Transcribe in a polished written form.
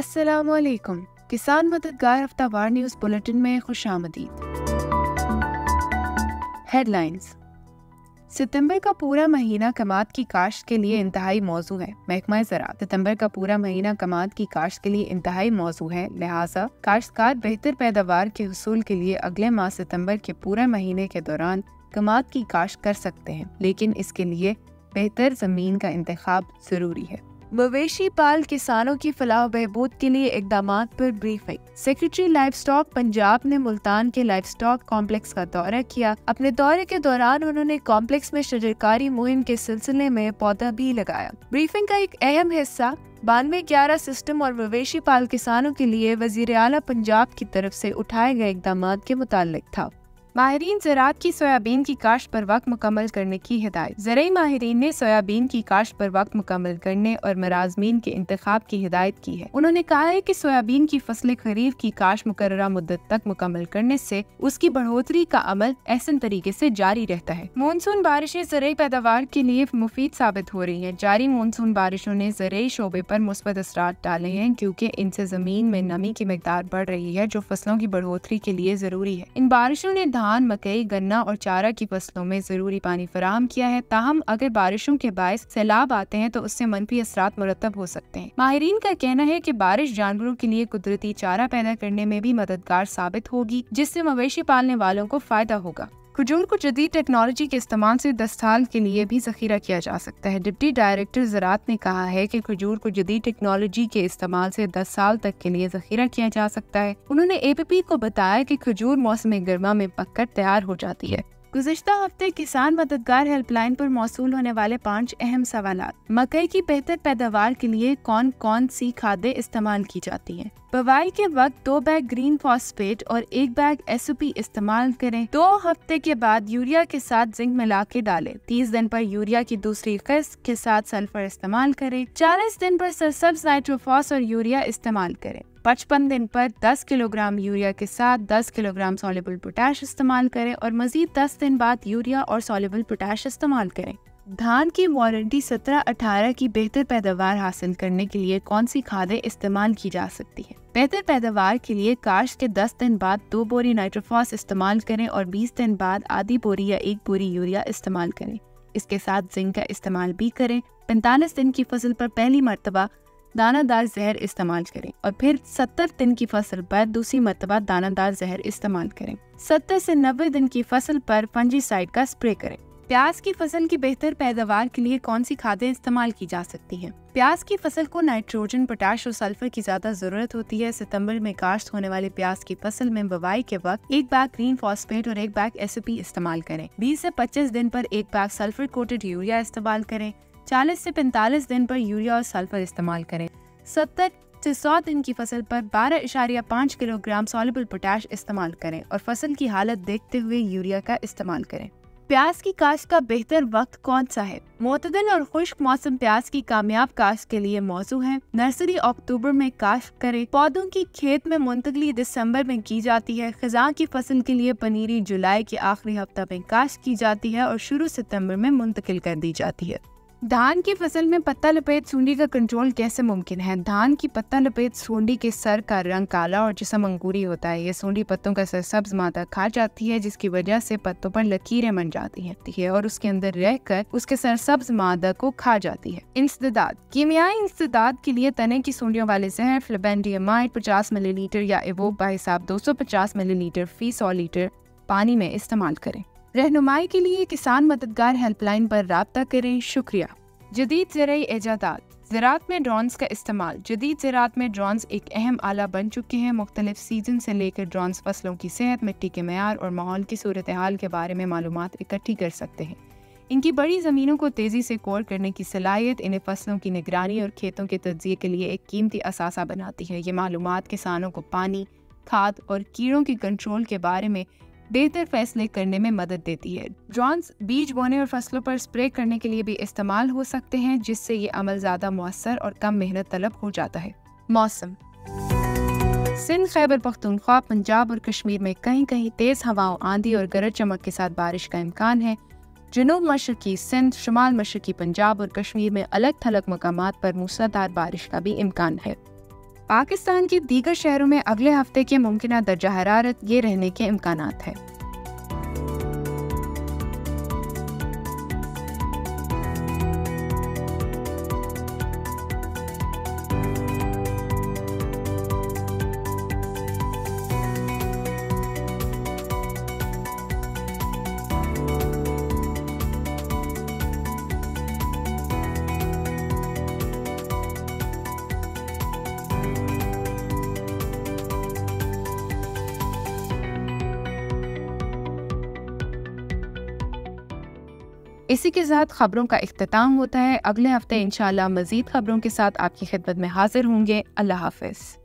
अस्सलामुअलैकुम। किसान मददगार हफ्तावार न्यूज़ बुलेटिन में खुशामदीद। हेडलाइंस। सितंबर का पूरा महीना कमाद की काश्त के लिए इंतहाई मौजू है। महकमा ज़राअत। सितंबर का पूरा महीना कमाद की काश्त के लिए इंतहाई मौजू है, लिहाजा काश्तकार बेहतर पैदावार के हुसूल के लिए अगले माह सितंबर के पूरे महीने के दौरान कमाद की काश्त कर सकते हैं, लेकिन इसके लिए बेहतर जमीन का इंतखाब जरूरी है। मवेशी पाल किसानों की फलाह बहबूद के लिए इक़दामात पर briefing. Secretary live stock Punjab ने मुल्तान के लाइव स्टॉक कॉम्प्लेक्स का दौरा किया। अपने दौरे के दौरान उन्होंने कॉम्प्लेक्स में शजरकारी मुहिम के सिलसिले में पौधा भी लगाया। ब्रीफिंग का एक अहम हिस्सा 9211 सिस्टम और मवेशी पाल किसानों के लिए वज़ीर आला पंजाब की तरफ से उठाए गए इक़दामात के मुताल्लिक था। माहिरीन ज़राअत की सोयाबीन की काश्त पर वक्त मुकम्मल करने की हिदायत। ज़राई माहिरीन ने सोयाबीन की काश्त पर वक्त मुकम्मल करने और मराज़मीन के इंतखाब की हिदायत की है। उन्होंने कहा है कि सोयाबीन की फसल खरीफ की काश्त मुकर्ररा मुद्दत तक मुकम्मल करने से उसकी बढ़ोतरी का अमल एहसन तरीके से जारी रहता है। मानसून बारिशें ज़राई पैदावार के लिए मुफीद साबित हो रही हैं। जारी मानसून बारिशों ने ज़राई शोबे पर मुस्बत असरात डाले हैं, क्योंकि इनसे जमीन में नमी की मिकदार बढ़ रही है, जो फसलों की बढ़ोतरी के लिए जरूरी है। इन बारिशों ने धान, मकई, गन्ना और चारा की फसलों में जरूरी पानी फराहम किया है। ताहम अगर बारिशों के बायस सैलाब आते हैं तो उससे मनफी असरात मुरतब हो सकते हैं। माहिरीन का कहना है कि बारिश जानवरों के लिए कुदरती चारा पैदा करने में भी मददगार साबित होगी, जिससे मवेशी पालने वालों को फायदा होगा। खजूर को जदीद टेक्नोलॉजी के इस्तेमाल से 10 साल के लिए भी ज़ख़ीरा किया जा सकता है। डिप्टी डायरेक्टर ज़राअत ने कहा है कि खजूर को जदीद टेक्नोलॉजी के इस्तेमाल से 10 साल तक के लिए ज़ख़ीरा किया जा सकता है। उन्होंने APP को बताया कि खजूर मौसम गर्मा में पककर तैयार हो जाती है। गुज़िश्ता हफ्ते किसान मददगार हेल्पलाइन पर मौसूल होने वाले 5 अहम सवालात। मकई की बेहतर पैदावार के लिए कौन कौन सी खादें इस्तेमाल की जाती हैं? बुवाई के वक्त 2 बैग ग्रीन फॉस्फेट और 1 बैग SOP इस्तेमाल करें। 2 हफ्ते के बाद यूरिया के साथ जिंक मिला के डालें। 30 दिन पर यूरिया की दूसरी किस्त के साथ सल्फर इस्तेमाल करें। 40 दिन पर सरसब्ज नाइट्रोफॉस और यूरिया इस्तेमाल करें। 55 दिन पर 10 किलोग्राम यूरिया के साथ 10 किलोग्राम सॉल्युबल पोटैश इस्तेमाल करें और मजीद 10 दिन बाद यूरिया और सॉल्युबल पोटैश इस्तेमाल करें। धान की वारंटी 17-18 की बेहतर पैदावार हासिल करने के लिए कौन सी खादें इस्तेमाल की जा सकती है? बेहतर पैदावार के लिए काश्त के 10 दिन बाद 2 बोरी नाइट्रोफॉस इस्तेमाल करें और 20 दिन बाद आधी बोरी या 1 बोरी यूरिया इस्तेमाल करें। इसके साथ जिंक का इस्तेमाल भी करें। 45 दिन की फसल पर पहली मरतबा दानादार जहर इस्तेमाल करें और फिर 70 दिन की फसल पर दूसरी मरतबा दानादार जहर इस्तेमाल करें। 70 से 90 दिन की फसल पर फंजीसाइड का स्प्रे करें। प्याज की फसल की बेहतर पैदावार के लिए कौन सी खादें इस्तेमाल की जा सकती हैं? प्याज की फसल को नाइट्रोजन, पोटाश और सल्फर की ज्यादा जरूरत होती है। सितंबर में काश्त होने वाले प्याज की फसल में बुवाई के वक्त 1 बैग ग्रीन फॉस्फेट और 1 बैग SOP इस्तेमाल करें। 20 से 25 दिन पर 1 बैग सल्फर कोटेड यूरिया इस्तेमाल करें। 40 से 45 दिन पर यूरिया और सल्फर इस्तेमाल करें। 70 से 100 दिन की फसल पर 12.5 किलोग्राम सॉल्युबल पोटैश इस्तेमाल करें और फसल की हालत देखते हुए यूरिया का इस्तेमाल करें। प्याज की काश्त का बेहतर वक्त कौन सा है? मुतदल और खुश्क मौसम प्याज की कामयाब काश्त के लिए मौजू है। नर्सरी अक्टूबर में काश्त करें। पौधों की खेत में मुंतकली दिसंबर में की जाती है। खिज़ां की फसल के लिए पनीरी जुलाई के आखिरी हफ्ता में काश्त की जाती है और शुरू सितंबर में मुंतकिल कर दी जाती है। धान की फसल में पत्ता लपेट सूंडी का कंट्रोल कैसे मुमकिन है? धान की पत्ता लपेट सूंडी के सर का रंग काला और जिस्म अंगूरी होता है। ये सूंडी पत्तों का सरसब्ज मादा खा जाती है, जिसकी वजह से पत्तों पर लकीरें बन जाती हैं और उसके अंदर रहकर उसके सरसब्ज मादा को खा जाती है। इंसदाद। कीमियाई इंसदाद के लिए तने की सूंडियों वाले जहर फ्लेबेंडियामाइड 50 मिलीलीटर या एवोक बाहिसाब 250 मिलीलीटर फी 100 लीटर पानी में इस्तेमाल करें। रहनुमाई के लिए किसान मददगार हेल्पलाइन पर राब्ता करें। शुक्रिया। जदीद ज़राई इजादात। ज़राअत में ड्रोन्स का इस्तेमाल। जदीद ज़राअत में ड्रोन्स एक अहम आला बन चुके हैं। मुख्तलिफ सीजन से लेकर ड्रोन्स फसलों की सेहत, मिट्टी के मेयार और माहौल की सूरत हाल के बारे में मालूमात इकट्ठी कर सकते हैं। इनकी बड़ी ज़मीनों को तेज़ी से कोर करने की सलाहियत इन्हें फसलों की निगरानी और खेतों के तज्ज़िये के लिए एक कीमती असासा बनाती है। ये मालूमात किसानों को पानी, खाद और कीड़ों की कंट्रोल के बारे में बेहतर फैसले करने में मदद देती है। ड्रोन्स बीज बोने और फसलों पर स्प्रे करने के लिए भी इस्तेमाल हो सकते हैं, जिससे ये अमल ज़्यादा मुअस्सर और कम मेहनत तलब हो जाता है। मौसम। सिंध, खैबर पख्तूनख्वा, पंजाब और कश्मीर में कहीं कहीं तेज हवाओं, आंधी और गरज चमक के साथ बारिश का इम्कान है। जनूब मशरकी सिंध, शुमाल मशरकी पंजाब और कश्मीर में अलग थलग मकामात पर मूसलाधार बारिश का भी इम्कान है। पाकिस्तान के दीगर शहरों में अगले हफ्ते के मुमकिन दर्जा हरारत ये रहने के इम्कानात है। इसी के साथ खबरों का इख्तिताम होता है। अगले हफ्ते इंशाअल्लाह मज़ीद खबरों के साथ आपकी खिदमत में हाजिर होंगे। अल्लाह हाफ़िज़।